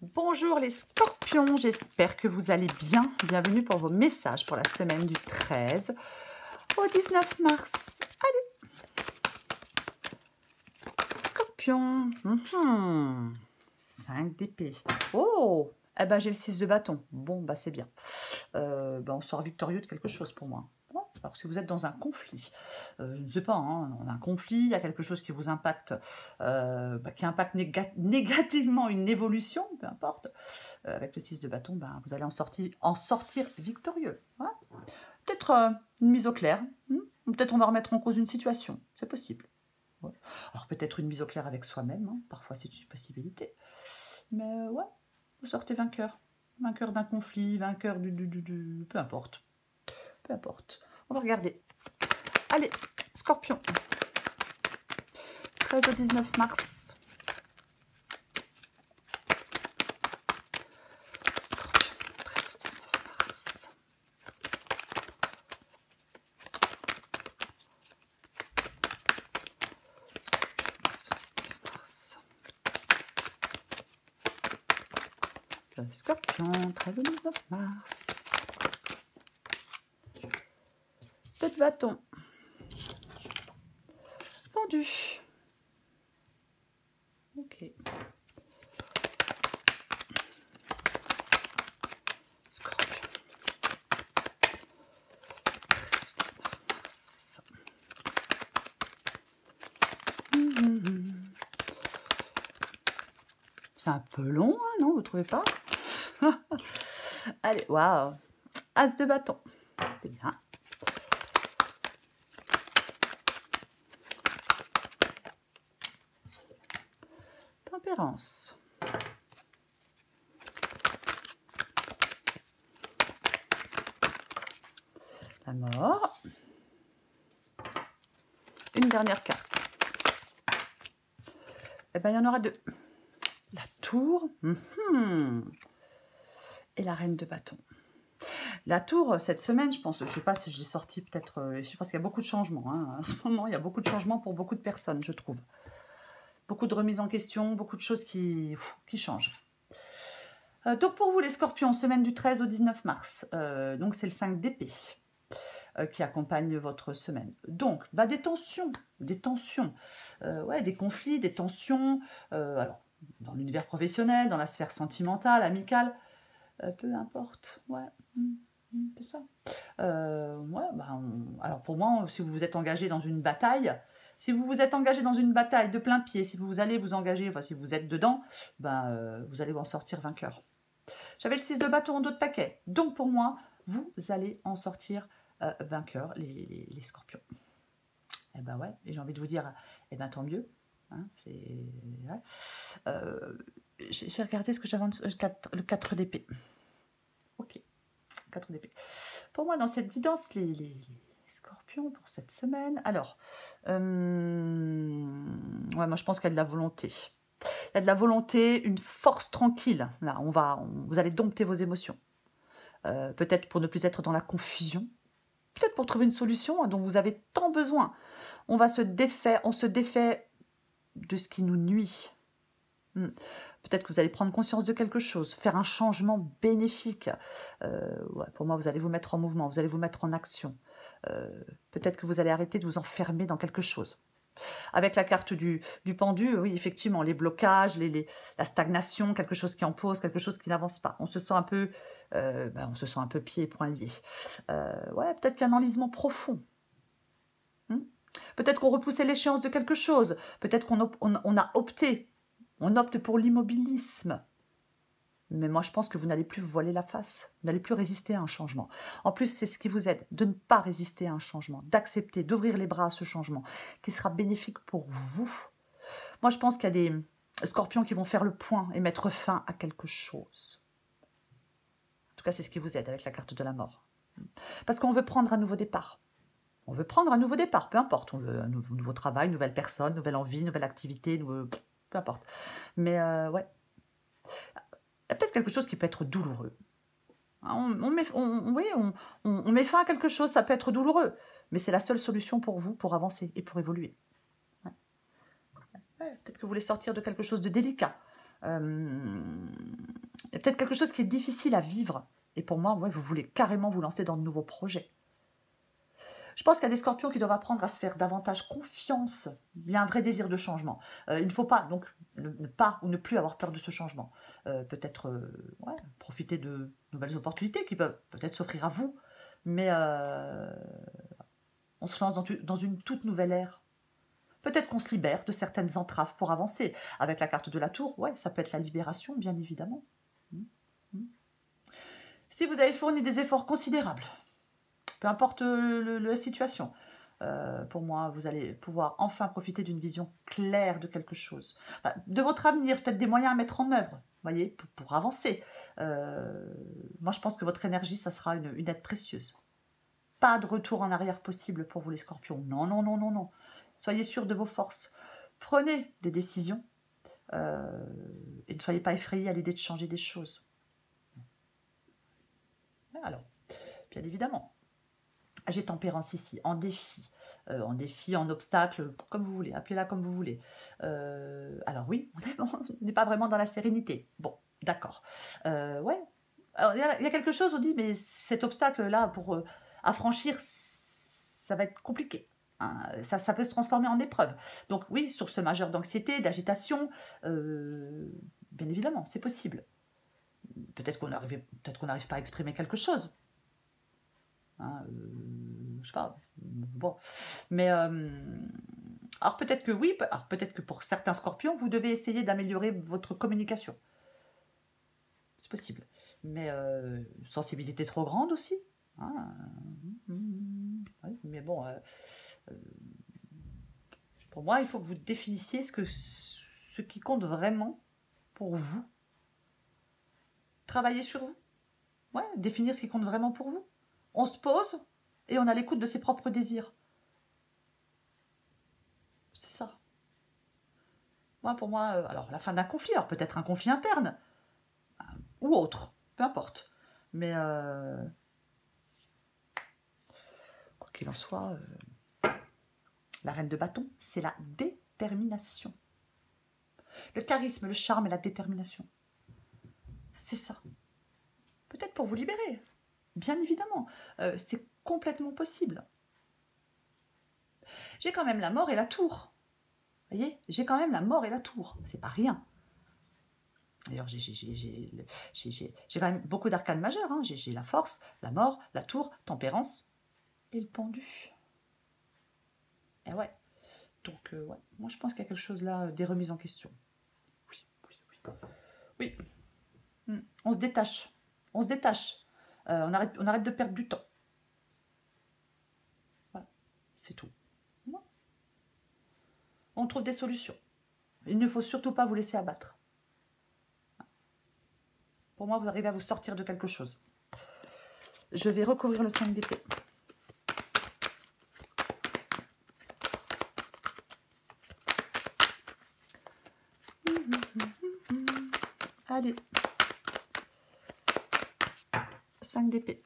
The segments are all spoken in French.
Bonjour les scorpions, j'espère que vous allez bien. Bienvenue pour vos messages pour la semaine du 13 au 19 mars. Allez, scorpion, 5 d'épée. Oh, eh ben j'ai le 6 de bâton. Bon, bah c'est bien. On sort victorieux de quelque chose pour moi. Bon, alors si vous êtes dans un conflit, je ne sais pas, hein, on a un conflit, il y a quelque chose qui vous impacte, qui impacte négativement une évolution, peu importe, avec le 6 de bâton, vous allez en sortir victorieux. Voilà. Peut-être une mise au clair, ou peut-être on va remettre en cause une situation, c'est possible. Ouais. Alors peut-être une mise au clair avec soi-même, hein, parfois c'est une possibilité. Mais ouais, vous sortez vainqueur. Vainqueur d'un conflit, vainqueur du... Peu importe. Peu importe. On va regarder. Allez, scorpion. 13 au 19 mars. Scorpion, 13 au 19 mars. Scorpion, 13 au 19 mars. Tête bâton. Pendu. Ok. Scorpion. 13 au 19 mars. C'est un peu long, hein, non? Vous trouvez pas? Allez, waouh! As de bâton. C'est bien. Tempérance. La mort. Une dernière carte. Eh bien, il y en aura deux. La tour. Et la reine de bâton. La tour, cette semaine, je pense, je ne sais pas si je l'ai sorti peut-être, je pense qu'il y a beaucoup de changements. Hein. En ce moment, il y a beaucoup de changements pour beaucoup de personnes, je trouve. Beaucoup de remises en question, beaucoup de choses qui changent. Donc pour vous les scorpions, semaine du 13 au 19 mars, donc c'est le 5 d'épée qui accompagne votre semaine. Donc des tensions, des conflits, des tensions, alors dans l'univers professionnel, dans la sphère sentimentale, amicale, peu importe, c'est ça. Alors pour moi, si vous vous êtes engagé dans une bataille, de plein pied, si vous allez vous engager, si vous êtes dedans, vous allez en sortir vainqueur. J'avais le 6 de bâton en dos de paquet. Donc pour moi, vous allez en sortir vainqueur, les scorpions. Et et j'ai envie de vous dire, tant mieux. Hein, j'ai regardé ce que j'avais le 4 d'épée. Ok, 4 d'épée. Pour moi, dans cette guidance, les scorpions pour cette semaine. Alors, moi je pense qu'il y a de la volonté. Il y a de la volonté, une force tranquille. Là, vous allez dompter vos émotions. Peut-être pour ne plus être dans la confusion. Peut-être pour trouver une solution dont vous avez tant besoin. On se défait de ce qui nous nuit. Peut-être que vous allez prendre conscience de quelque chose, faire un changement bénéfique. Pour moi, vous allez vous mettre en mouvement, vous allez vous mettre en action. Peut-être que vous allez arrêter de vous enfermer dans quelque chose. Avec la carte du pendu, oui, effectivement, les blocages, la stagnation, quelque chose qui en pose, quelque chose qui n'avance pas. On se sent un peu, pieds et poings liés. Peut-être qu'il y a un enlisement profond. Peut-être qu'on repoussait l'échéance de quelque chose. Peut-être qu'on opte pour l'immobilisme. Mais moi, je pense que vous n'allez plus vous voiler la face. Vous n'allez plus résister à un changement. En plus, c'est ce qui vous aide, de ne pas résister à un changement, d'accepter, d'ouvrir les bras à ce changement, qui sera bénéfique pour vous. Moi, je pense qu'il y a des scorpions qui vont faire le point et mettre fin à quelque chose. En tout cas, c'est ce qui vous aide avec la carte de la mort. Parce qu'on veut prendre un nouveau départ. On veut prendre un nouveau départ, peu importe. On veut un nouveau travail, une nouvelle personne, nouvelle envie, nouvelle activité, peu importe. Mais ouais. Il y a peut-être quelque chose qui peut être douloureux. On met fin à quelque chose, ça peut être douloureux, mais c'est la seule solution pour vous, pour avancer et pour évoluer. Peut-être que vous voulez sortir de quelque chose de délicat. a peut-être quelque chose qui est difficile à vivre. Et pour moi, ouais, vous voulez carrément vous lancer dans de nouveaux projets. Je pense qu'il y a des scorpions qui doivent apprendre à se faire davantage confiance. Il y a un vrai désir de changement. Il ne faut pas, donc, ne pas ou ne plus avoir peur de ce changement. Peut-être ouais, profiter de nouvelles opportunités qui peuvent peut-être s'offrir à vous. Mais on se lance dans une toute nouvelle ère. Peut-être qu'on se libère de certaines entraves pour avancer. Avec la carte de la tour, ouais, ça peut être la libération, bien évidemment. Si vous avez fourni des efforts considérables, peu importe la situation, pour moi, vous allez pouvoir enfin profiter d'une vision claire de quelque chose. Enfin, de votre avenir, peut-être des moyens à mettre en œuvre, voyez, pour avancer. Moi, je pense que votre énergie, ça sera une aide précieuse. Pas de retour en arrière possible pour vous, les scorpions. Non, non, non, non, non. Soyez sûrs de vos forces. Prenez des décisions et ne soyez pas effrayés à l'idée de changer des choses. Alors, bien évidemment, j'ai tempérance ici, en défi, en obstacle, comme vous voulez, appelez-la comme vous voulez. Alors oui, on n'est pas vraiment dans la sérénité. Bon, d'accord. Ouais. Alors, il y a quelque chose, on dit, mais cet obstacle-là, pour à franchir, ça va être compliqué. Hein. Ça peut se transformer en épreuve. Donc oui, source majeure d'anxiété, d'agitation, bien évidemment, c'est possible. Peut-être qu'on n'arrive pas à exprimer quelque chose. Hein, je sais pas. Bon. Mais alors peut-être que oui, alors peut-être que pour certains scorpions, vous devez essayer d'améliorer votre communication. C'est possible. Mais sensibilité trop grande aussi. Hein, ouais, mais bon, pour moi, il faut que vous définissiez ce qui compte vraiment pour vous. Travailler sur vous. Ouais, définir ce qui compte vraiment pour vous. On se pose et on a l'écoute de ses propres désirs. C'est ça. Moi, pour moi, alors la fin d'un conflit, alors peut-être un conflit interne ou autre, peu importe. Mais quoi qu'il en soit, la reine de bâton, c'est la détermination. Le charisme, le charme et la détermination. C'est ça. Peut-être pour vous libérer, bien évidemment. C'est complètement possible. J'ai quand même la mort et la tour. Vous voyez, j'ai quand même la mort et la tour. C'est pas rien. D'ailleurs, j'ai quand même beaucoup d'arcanes majeurs. Hein. J'ai la force, la mort, la tour, tempérance et le pendu. Et ouais. Donc, ouais. Moi, je pense qu'il y a quelque chose là, des remises en question. Oui, oui, oui. Oui. On se détache. On se détache. On arrête de perdre du temps. Voilà. C'est tout. Ouais. On trouve des solutions. Il ne faut surtout pas vous laisser abattre. Pour moi, vous arrivez à vous sortir de quelque chose. Je vais recouvrir le 5 d'épée. Allez. 5 d'épée.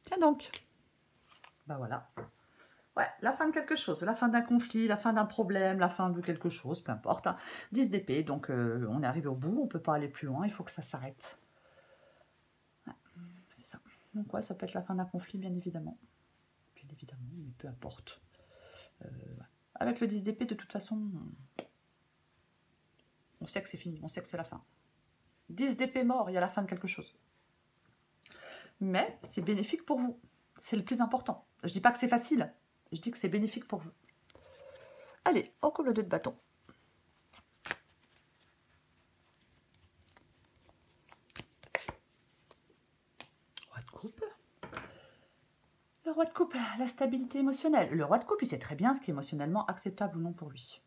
Tiens donc. Ben voilà. Ouais, la fin de quelque chose, la fin d'un conflit, la fin d'un problème, la fin de quelque chose, peu importe. Hein. 10 d'épée, donc on est arrivé au bout, on ne peut pas aller plus loin, il faut que ça s'arrête. Ouais, c'est ça. Donc ouais, ça peut être la fin d'un conflit, bien évidemment. Bien évidemment, mais peu importe. Ouais. Avec le 10 d'épée, de toute façon, on sait que c'est fini, on sait que c'est la fin. 10 d'épée mort, il y a la fin de quelque chose. Mais c'est bénéfique pour vous. C'est le plus important. Je ne dis pas que c'est facile, je dis que c'est bénéfique pour vous. Allez, on coupe le 2 de bâton. Roi de coupe. Le roi de coupe, la stabilité émotionnelle. Le roi de coupe, il sait très bien ce qui est émotionnellement acceptable ou non pour lui.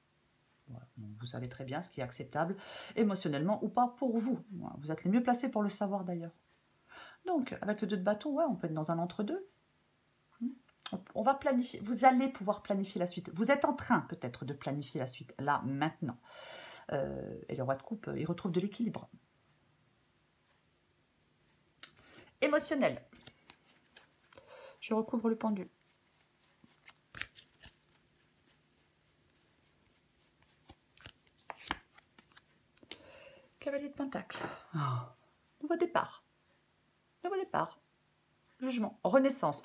Voilà. Donc, vous savez très bien ce qui est acceptable émotionnellement ou pas pour vous. Voilà. Vous êtes les mieux placés pour le savoir d'ailleurs. Donc, avec le 2 de bâton, ouais, on peut être dans un entre-deux. On va planifier. Vous allez pouvoir planifier la suite. Vous êtes en train peut-être de planifier la suite, là, maintenant. Et le roi de coupe, il retrouve de l'équilibre. Émotionnel. Je recouvre le pendu. Cavalier de Pentacle. Oh. Nouveau départ. Nouveau départ. Jugement. Renaissance.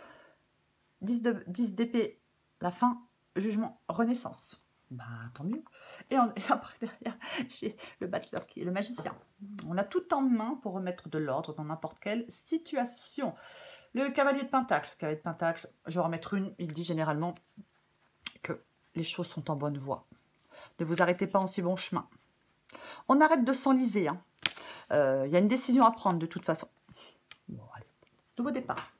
10 d'épée. La fin. Jugement. Renaissance. Bah, tant mieux. Et après, derrière, j'ai le battleur qui est le magicien. On a tout en main pour remettre de l'ordre dans n'importe quelle situation. Le cavalier de Pentacle. Cavalier de Pentacle, je vais en remettre une. Il dit généralement que les choses sont en bonne voie. Ne vous arrêtez pas en si bon chemin. On arrête de s'enliser. Hein. Y a une décision à prendre de toute façon. Bon, allez. Nouveau départ.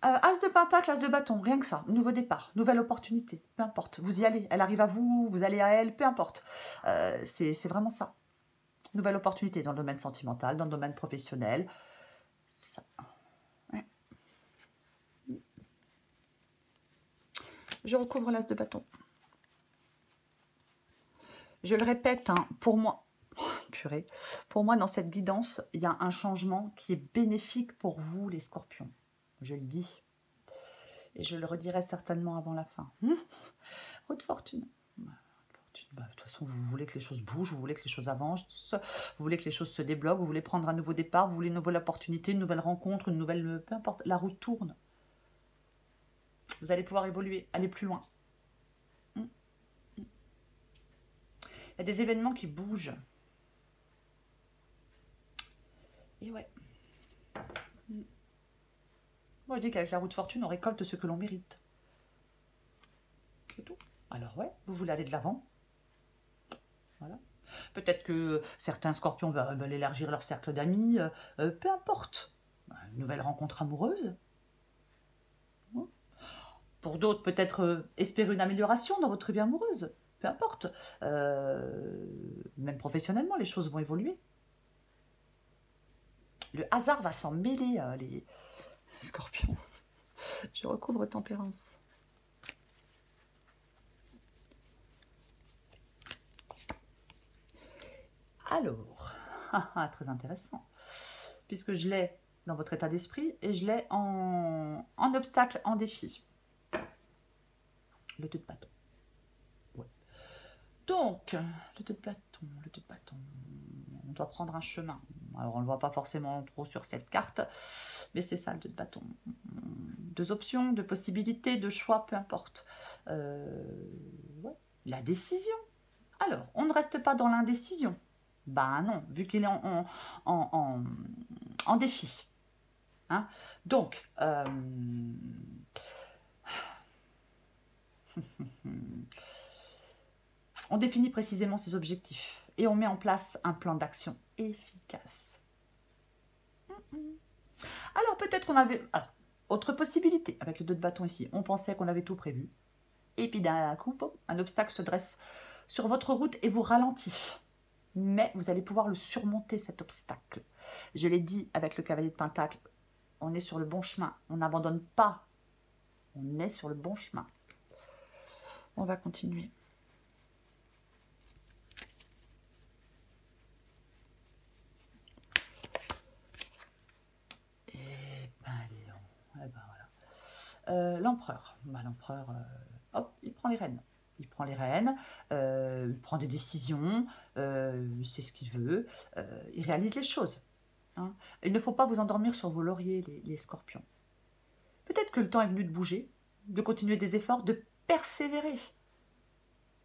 As de Pentacle, As de bâton, rien que ça. Nouveau départ, nouvelle opportunité, peu importe. Vous y allez, elle arrive à vous, vous allez à elle, peu importe. C'est vraiment ça. Nouvelle opportunité dans le domaine sentimental, dans le domaine professionnel. Ça. Ouais. Je recouvre l'As de bâton. Je le répète, hein, pour moi, purée, pour moi, dans cette guidance, il y a un changement qui est bénéfique pour vous, les scorpions. Je le dis. Et je le redirai certainement avant la fin. Roue de fortune. Bah, de toute façon, vous voulez que les choses bougent, vous voulez que les choses avancent, vous voulez que les choses se débloquent, vous voulez prendre un nouveau départ, vous voulez une nouvelle opportunité, une nouvelle rencontre, une nouvelle... Peu importe, la roue tourne. Vous allez pouvoir évoluer, aller plus loin. Il y a des événements qui bougent. Et ouais. Moi, je dis qu'avec la roue de fortune, on récolte ce que l'on mérite. C'est tout. Alors ouais, vous voulez aller de l'avant. Voilà. Peut-être que certains scorpions veulent élargir leur cercle d'amis. Peu importe. Une nouvelle rencontre amoureuse. Pour d'autres, peut-être espérer une amélioration dans votre vie amoureuse. Peu importe. Même professionnellement, les choses vont évoluer. Le hasard va s'en mêler, les scorpions. Je recouvre tempérance. Alors, très intéressant. Puisque je l'ai dans votre état d'esprit et je l'ai en obstacle, en défi. Le 2 de bâton. Ouais. Donc, le 2 de bâton, on doit prendre un chemin. Alors, on ne le voit pas forcément trop sur cette carte, mais c'est ça, le 2 de bâton. 2 options, 2 possibilités, 2 choix, peu importe. Ouais. La décision. Alors, on ne reste pas dans l'indécision. Ben non, vu qu'il est en défi. Hein? Donc, on définit précisément ses objectifs et on met en place un plan d'action efficace. Alors peut-être qu'on avait... Alors, autre possibilité avec le 2 de bâton ici. On pensait qu'on avait tout prévu. Et puis d'un coup, un obstacle se dresse sur votre route et vous ralentit. Mais vous allez pouvoir le surmonter, cet obstacle. Je l'ai dit avec le cavalier de Pentacle, on est sur le bon chemin. On n'abandonne pas. On est sur le bon chemin. On va continuer. Et ben, disons. Et ben voilà. L'empereur. Ben, l'empereur, hop, il prend les rênes. Il prend les rênes, il prend des décisions, il sait ce qu'il veut, il réalise les choses. Hein. Il ne faut pas vous endormir sur vos lauriers, les scorpions. Peut-être que le temps est venu de bouger, de continuer des efforts, de persévérer.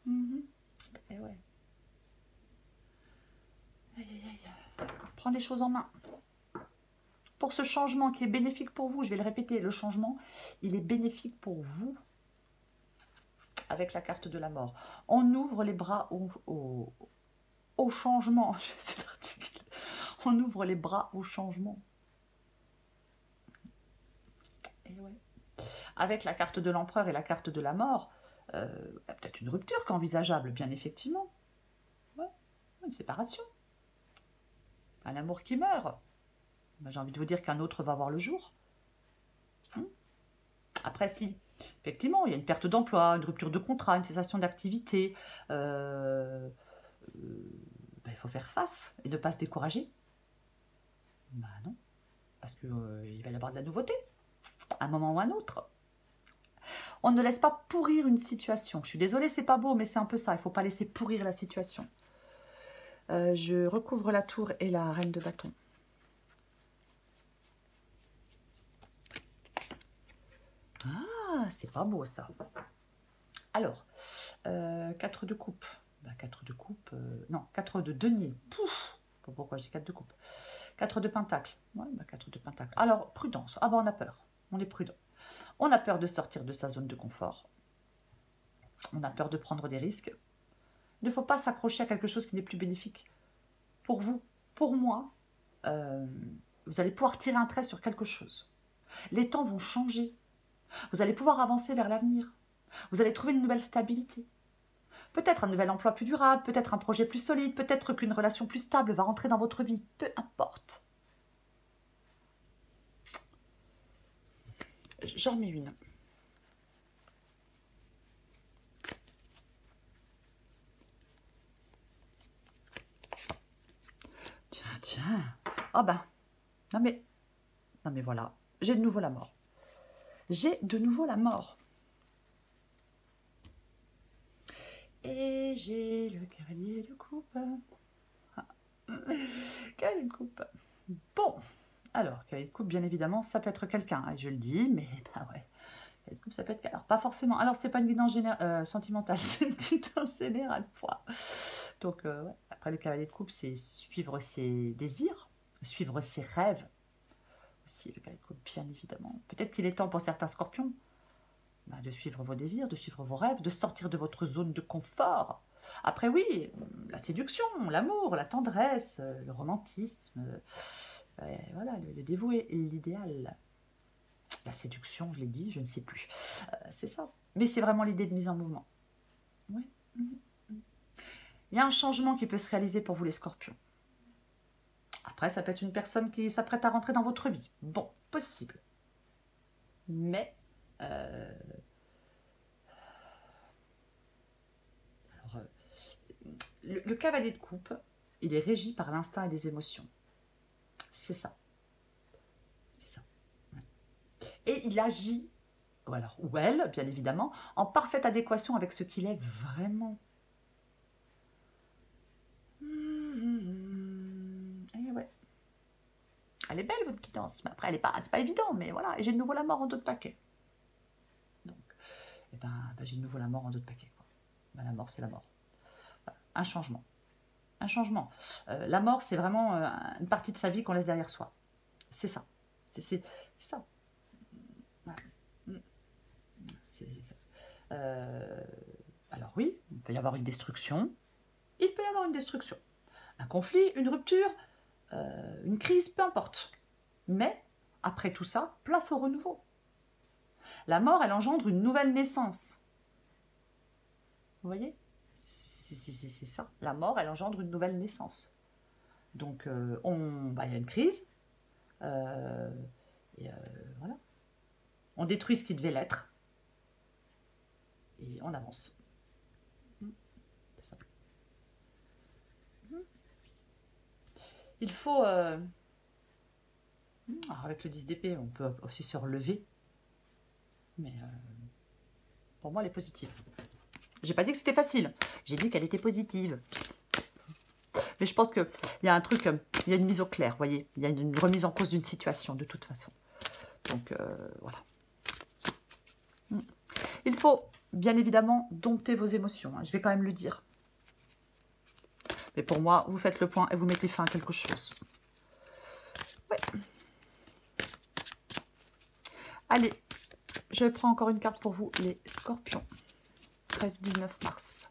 Et ouais. Aïe, aïe, aïe. Prendre les choses en main. Pour ce changement qui est bénéfique pour vous, je vais le répéter, le changement, il est bénéfique pour vous. Avec la carte de la mort. On ouvre les bras au changement. On ouvre les bras au changement. Et ouais. Avec la carte de l'empereur et la carte de la mort, peut-être une rupture qu'envisageable, bien effectivement. Ouais. Une séparation. Un amour qui meurt. Ben, j'ai envie de vous dire qu'un autre va voir le jour. Après, si... Effectivement, il y a une perte d'emploi, une rupture de contrat, une cessation d'activité. Ben, il faut faire face et ne pas se décourager. Ben non, parce qu'il va y avoir de la nouveauté, à un moment ou à un autre. On ne laisse pas pourrir une situation. Je suis désolée, c'est pas beau, mais c'est un peu ça. Il ne faut pas laisser pourrir la situation. Je recouvre la tour et la reine de bâton. Ah, c'est pas beau ça. Alors, 4 de coupe. Bah, 4 de coupe, non, 4 de denier. Pouf, pourquoi je dis 4 de coupe. 4 de pentacle. Ouais, bah 4 de pentacle. Alors, prudence. Ah bah on a peur. On est prudent. On a peur de sortir de sa zone de confort. On a peur de prendre des risques. Il ne faut pas s'accrocher à quelque chose qui n'est plus bénéfique pour vous, pour moi. Vous allez pouvoir tirer un trait sur quelque chose. Les temps vont changer. Vous allez pouvoir avancer vers l'avenir. Vous allez trouver une nouvelle stabilité. Peut-être un nouvel emploi plus durable, peut-être un projet plus solide, peut-être qu'une relation plus stable va rentrer dans votre vie. Peu importe. J'en mets une. Tiens. Oh ben. Non mais voilà. J'ai de nouveau la mort. J'ai de nouveau la mort. Et j'ai le cavalier de coupe. Cavalier de coupe. Bon. Alors, cavalier de coupe, bien évidemment, ça peut être quelqu'un. Je le dis, mais bah ouais. Cavalier de coupe, ça peut être... Alors, pas forcément. Alors, c'est pas une guidance sentimentale, c'est une guidance générale. Donc, ouais. Après, le cavalier de coupe, c'est suivre ses désirs, suivre ses rêves. Aussi, le cavalier de coupe, bien évidemment. Peut-être qu'il est temps pour certains scorpions de suivre vos désirs, de suivre vos rêves, de sortir de votre zone de confort. Après, oui, la séduction, l'amour, la tendresse, le romantisme, voilà, le dévoué, l'idéal. La séduction, je l'ai dit, je ne sais plus. C'est ça. Mais c'est vraiment l'idée de mise en mouvement. Oui. Il y a un changement qui peut se réaliser pour vous, les scorpions. Après, ça peut être une personne qui s'apprête à rentrer dans votre vie. Bon, possible. Mais... le cavalier de coupe, il est régi par l'instinct et les émotions. C'est ça. C'est ça. Ouais. Et il agit, ou elle, bien évidemment, en parfaite adéquation avec ce qu'il est vraiment. Et ouais. Elle est belle, votre guidance. Mais après, c'est pas évident, mais voilà. Et j'ai de nouveau la mort en dos de paquet. Donc, j'ai de nouveau la mort en dos de paquet. La mort, c'est la mort. Voilà. Un changement. Un changement. La mort, c'est vraiment une partie de sa vie qu'on laisse derrière soi. C'est ça. C'est ça. Ouais. Alors oui, il peut y avoir une destruction. Il peut y avoir une destruction. Un conflit, une rupture, une crise, peu importe. Mais, après tout ça, place au renouveau. La mort, elle engendre une nouvelle naissance. Vous voyez ? C'est ça. La mort, elle engendre une nouvelle naissance. Donc, il y a une crise. Voilà. On détruit ce qui devait l'être. Et on avance. C'est ça. Il faut... avec le 10 d'épée, on peut aussi se relever. Mais pour moi, elle est positive. J'ai pas dit que c'était facile. J'ai dit qu'elle était positive. Mais je pense qu'il y a un truc, il y a une mise au clair, vous voyez. Il y a une remise en cause d'une situation, de toute façon. Donc, voilà. Il faut, bien évidemment, dompter vos émotions. Je vais quand même le dire. Mais pour moi, vous faites le point et vous mettez fin à quelque chose. Ouais. Allez, je prends encore une carte pour vous, les scorpions. 13-19 mars.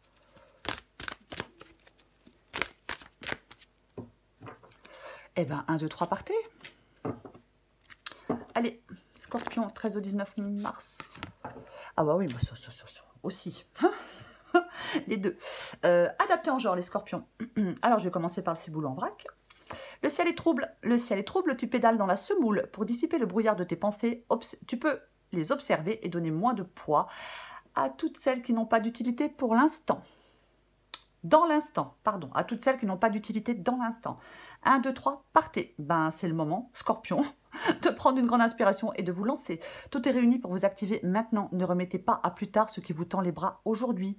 Eh bien, 1, 2, 3, partez. Allez, scorpion, 13 au 19 mars. Ah bah oui, bah ça aussi. Les deux. Adapté en genre, les scorpions. Alors, je vais commencer par le ciboulot en vrac. Le ciel est trouble. Le ciel est trouble, tu pédales dans la semoule. Pour dissiper le brouillard de tes pensées, tu peux les observer et donner moins de poids à toutes celles qui n'ont pas d'utilité pour l'instant. Dans l'instant, pardon, à toutes celles qui n'ont pas d'utilité dans l'instant. 1, 2, 3, partez. Ben, c'est le moment, scorpion, de prendre une grande inspiration et de vous lancer. Tout est réuni pour vous activer maintenant. Ne remettez pas à plus tard ce qui vous tend les bras aujourd'hui.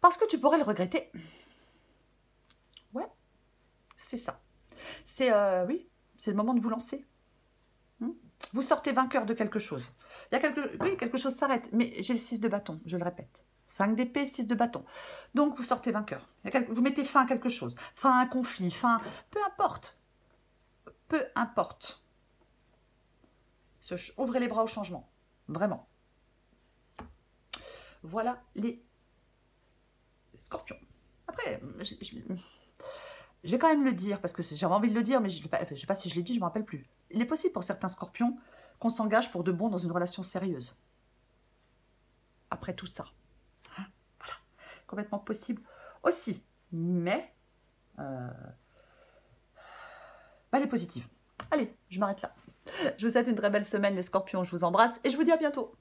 Parce que tu pourrais le regretter. Ouais. C'est ça. C'est, oui, c'est le moment de vous lancer. Vous sortez vainqueur de quelque chose. Il y a oui, quelque chose s'arrête, mais j'ai le 6 de bâton, je le répète. 5 d'épée, 6 de bâton. Donc, vous sortez vainqueur. Vous mettez fin à quelque chose, fin à un conflit, fin... Peu importe. Peu importe. Ouvrez les bras au changement. Vraiment. Voilà les scorpions. Après, je vais quand même le dire, parce que j'avais envie de le dire, mais je ne sais pas si je l'ai dit, je ne me rappelle plus. Il est possible pour certains scorpions qu'on s'engage pour de bon dans une relation sérieuse. Après tout ça. Hein, voilà. Complètement possible aussi. Mais, elle est positive. Allez, je m'arrête là. Je vous souhaite une très belle semaine, les scorpions. Je vous embrasse et je vous dis à bientôt.